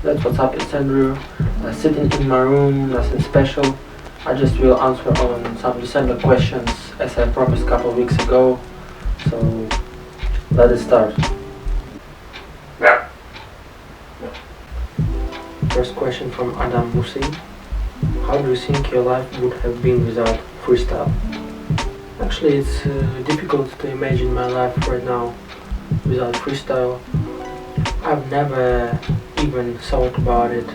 That's what's up, it's Andrew. Sitting in my room, nothing special. I just will answer on some December questions as I promised a couple of weeks ago. So let us start. First question from Adam Musi. How do you think your life would have been without freestyle? Actually, it's difficult to imagine my life right now without freestyle. I've never even thought about it,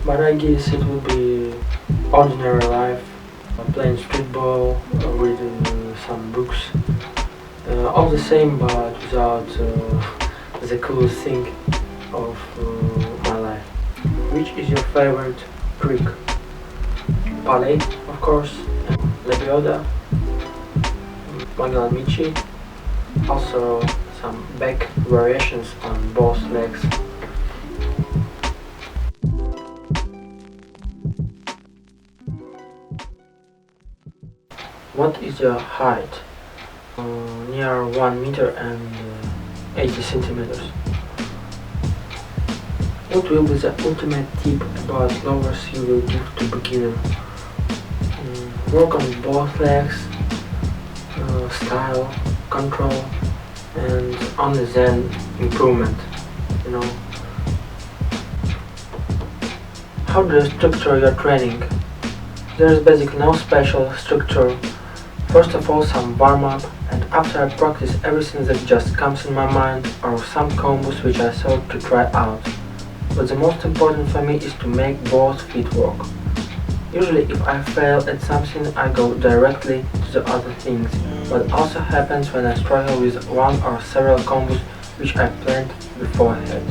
but I guess it will be ordinary life, playing streetball, reading some books, all the same, but without the cool thing of my life. Which is your favorite trick? Ballet, of course, Lebioda, Magellan Michi, also some back variations on both legs. What is your height? Near 1 meter and 80 centimeters. What will be the ultimate tip about lowers you will give to beginner? Work on both legs, style, control, and only then improvement, How do you structure your training? There is basically no special structure. First of all, some warm-up, and after I practice everything that just comes in my mind, or some combos which I thought to try out. But the most important for me is to make both feet work. Usually if I fail at something, I go directly to the other things, but it also happens when I struggle with one or several combos which I planned beforehand.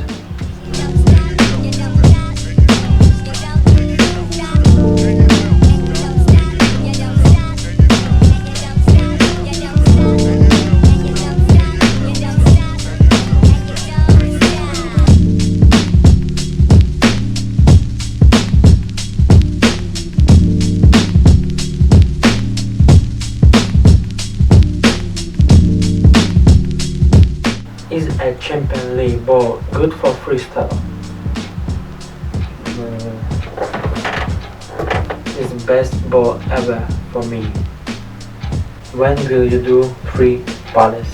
Is a Champion League ball good for freestyle? It's the best ball ever for me. When will you do 3 balls?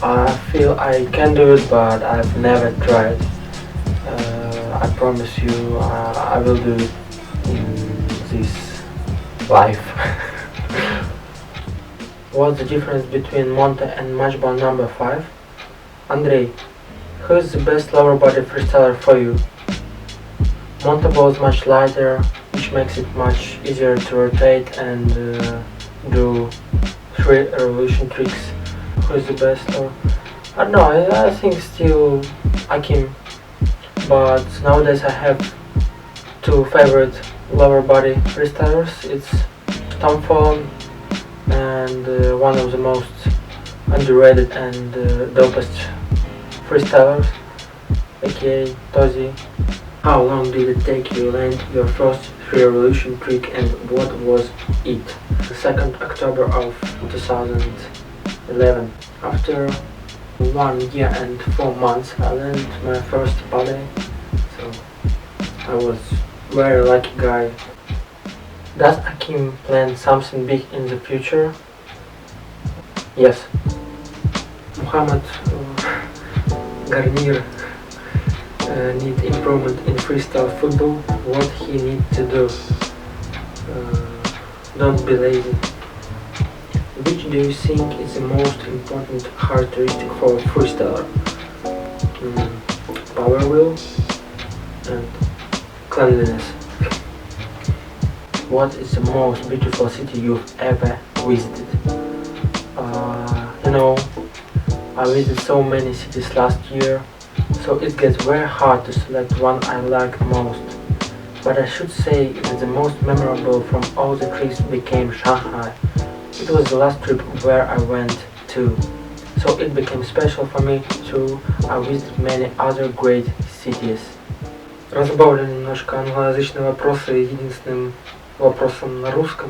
I feel I can do it, but I've never tried. I promise you I will do it in this life. What's the difference between Monte and match ball number 5? Andrey, who is the best lower body freestyler for you? Monte ball is much lighter, which makes it much easier to rotate and do 3 revolution tricks. Who is the best? Or I don't know, I think still Akim, but nowadays I have 2 favorite lower body freestylers. It's Tom Fallon and one of the most underrated and dopest freestylers, aka doesn. How long did it take you to land your first 3 revolution trick and what was it? The 2nd October of 2011. After 1 year and 4 months I landed my first ballet, so I was very lucky guy. Does Akim plan something big in the future? Yes. Muhammad Garnier need improvement in freestyle football. What he need to do? Don't be lazy. Which do you think is the most important characteristic for a freestyler? Power will and cleanliness. What is the most beautiful city you've ever visited? I visited so many cities last year, so it gets very hard to select one I like most. But I should say that the most memorable from all the trips became Shanghai. It was the last trip where I went to, so it became special for me too. I visited many other great cities. Разбавлю немножко англоязычные вопросы единственным вопросом на русском.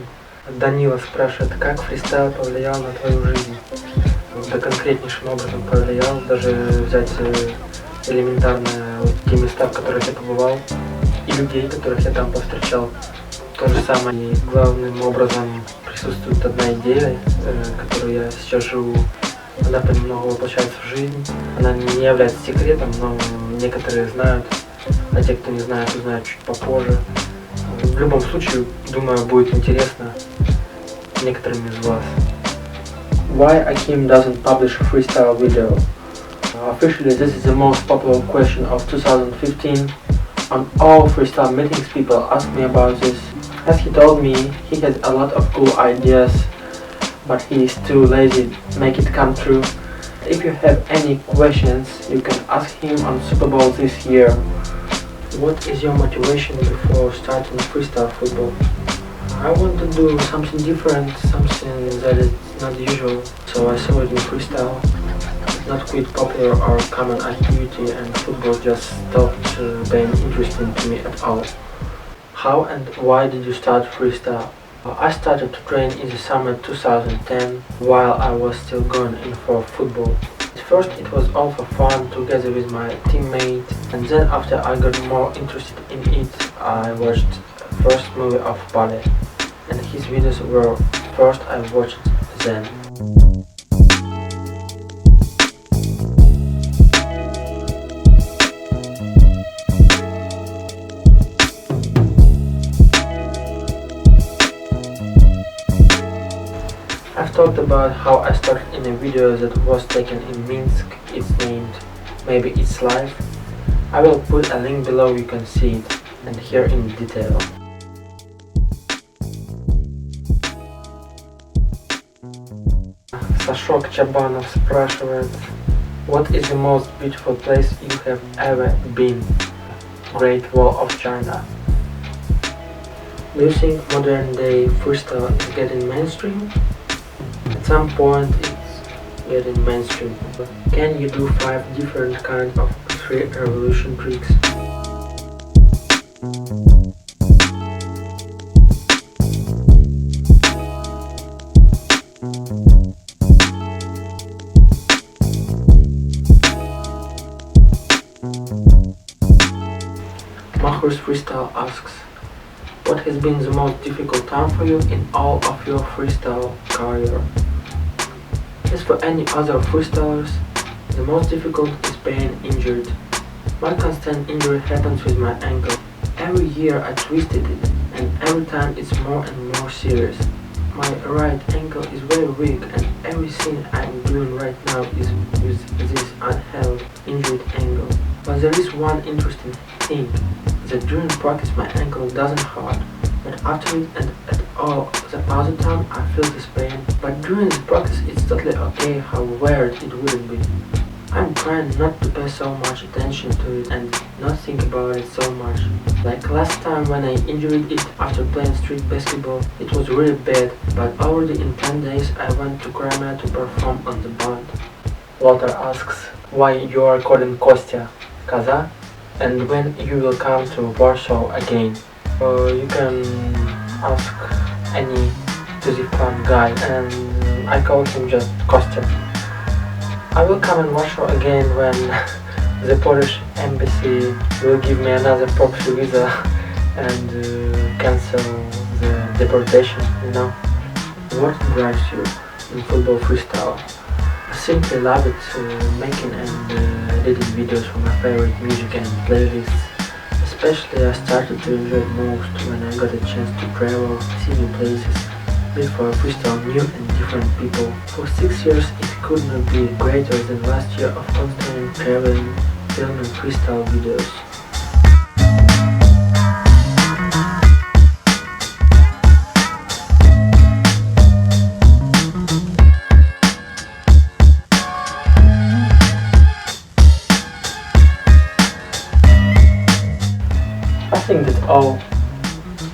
Данила спрашивает, как фристайл повлиял на твою жизнь? Да конкретнейшим образом повлиял. Даже взять элементарно вот те места, в которых я побывал, и людей, которых я там повстречал. То же самое, и главным образом присутствует одна идея, которую я сейчас живу. Она понемногу воплощается в жизнь. Она не является секретом, но некоторые знают, а те, кто не знает, узнают чуть попозже. В любом случае, думаю, будет интересно некоторым из вас. Why Akim doesn't publish a freestyle video? Officially, this is the most popular question of 2015. On all freestyle meetings, people ask me about this. As he told me, he had a lot of cool ideas, but he is too lazy to make it come true. If you have any questions, you can ask him on Super Bowl this year. What is your motivation before starting freestyle football? I want to do something different, something that is not usual, so I saw it in freestyle. It's not quite popular or common activity, and football just stopped being interesting to me at all. How and why did you start freestyle? I started to train in the summer 2010 while I was still going in for football. At first it was all for fun together with my teammate, and then after I got more interested in it, I watched the first movie of Ballet, and his videos were first I watched then. I've talked about how I started in a video that was taken in Minsk. It's named Maybe It's Life. I will put a link below, you can see it and hear in detail. Sashok Chabanov спрашивает, what is the most beautiful place you have ever been? Great Wall of China. Do you think modern day freestyle is getting mainstream? At some point it's getting mainstream. Can you do 5 different kinds of 3 revolution tricks? Mahur's Freestyle asks, what has been the most difficult time for you in all of your freestyle career? As for any other freestylers, the most difficult is being injured. My constant injury happens with my ankle. Every year I twisted it, and every time it's more and more serious. My right ankle is very weak, and everything I'm doing right now is with this unhealthy, injured ankle. But there is one interesting thing, that during practice my ankle doesn't hurt, but after it and at all the other time I feel this pain. But during the practice it's totally okay how weird it wouldn't be. I'm trying not to pay so much attention to it and not think about it so much. Like last time when I injured it after playing street basketball, it was really bad, but already in 10 days I went to Crimea to perform on the band. Walter asks why you are calling Kostya Kaza and when you will come to Warsaw again. You can ask any music fan guy, and I call him just Kostya. I will come in Warsaw again when the Polish embassy will give me another proxy visa and cancel the deportation, you know. What drives you in football freestyle? I simply love it, making and editing videos for my favorite music and playlists. Especially I started to enjoy it most when I got a chance to travel, see new places, meet for freestyle new and different people. For 6 years it could not be greater than last year of constant traveling, filming freestyle videos. I think that's all.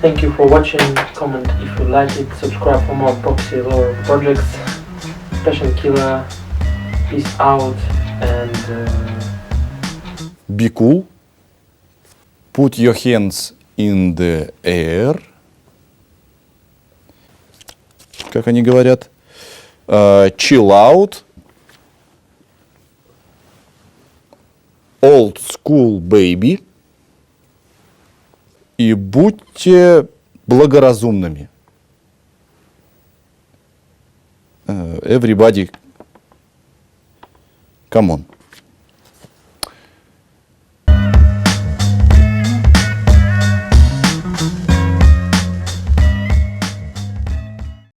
Thank you for watching, comment if you like it, subscribe for more proxy lore projects. Passion Killer, peace out and Be cool. Put your hands in the air. Как они говорят? Chill out. old school baby. И будьте благоразумными. Everybody, come on.